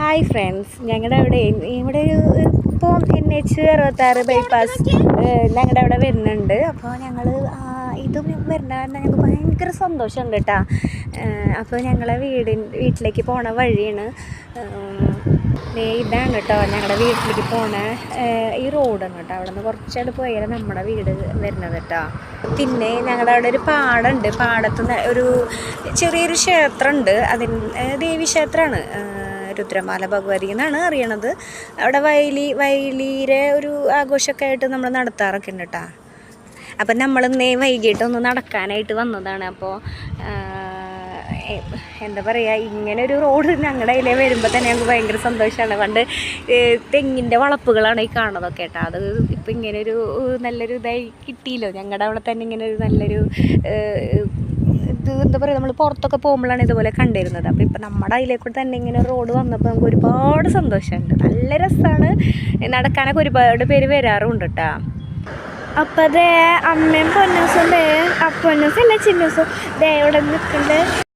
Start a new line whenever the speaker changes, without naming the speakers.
Hi friends, ഞങ്ങളുടെ ഇവിടെ ഇപ്പോൾ NH66 ബൈപ്പാസ് ഞങ്ങളുടെ അവിടെ വരുന്നുണ്ട്. അപ്പോൾ ഞങ്ങൾ ഇതും വരുന്ന ഞങ്ങൾക്ക് ഭയങ്കര സന്തോഷമുണ്ട് കേട്ടോ. അപ്പോൾ ഞങ്ങളെ വീട്ടിലേക്ക് പോണ വഴിയാണ് ഇതാണ് കേട്ടോ. ഞങ്ങളുടെ വീട്ടിലേക്ക് പോണ ഈ റോഡാണ് കേട്ടോ. അവിടെ നിന്ന് കുറച്ചായിട്ട് പോയാൽ നമ്മുടെ വീട് വരുന്നത് കേട്ടോ. പിന്നെ ഞങ്ങളുടെ അവിടെ ഒരു പാടമുണ്ട്. പാടത്ത് ഒരു ചെറിയൊരു ക്ഷേത്രമുണ്ട്. ദേവീക്ഷേത്രമാണ്, രുദ്രമാല ഭഗവതി എന്നാണ് അറിയണത്. അവിടെ വയലിയിലെ ഒരു ആഘോഷമൊക്കെ ആയിട്ട് നമ്മൾ നടത്താറൊക്കെ ഉണ്ട് കേട്ടോ. അപ്പം നമ്മളിന്നേ വൈകിട്ടൊന്ന് നടക്കാനായിട്ട് വന്നതാണ്. അപ്പോൾ എന്താ പറയുക, ഇങ്ങനൊരു റോഡ് ഞങ്ങളുടെ അതിലേ വരുമ്പോൾ തന്നെ ഞങ്ങൾക്ക് ഭയങ്കര സന്തോഷമാണ്. പണ്ട് തെങ്ങിൻ്റെ വളപ്പുകളാണ് ഈ കാണുന്നതൊക്കെ കേട്ടോ. അത് ഇപ്പം ഇങ്ങനൊരു നല്ലൊരു ഇതായി കിട്ടിയല്ലോ. ഞങ്ങളുടെ അവിടെ തന്നെ ഇങ്ങനെ ഒരു നല്ലൊരു ഇത് എന്താ പറയുക, നമ്മൾ പുറത്തൊക്കെ പോകുമ്പോഴാണ് ഇതുപോലെ കണ്ടിരുന്നത്. അപ്പോൾ ഇപ്പം നമ്മുടെ അതിലേക്കൂടെ തന്നെ ഇങ്ങനെ റോഡ് വന്നപ്പോൾ നമുക്ക് ഒരുപാട് സന്തോഷമുണ്ട്. നല്ല രസമാണ്. നടക്കാനൊക്കെ ഒരുപാട് പേര് വരാറുണ്ട് കേട്ടോ.
അപ്പം അതേ അമ്മയും പൊന്നൂസും പൊന്നൂസല്ല ചിന്നൂസും ദേ ഇവിടെ നിൽക്കുന്നുണ്ട്.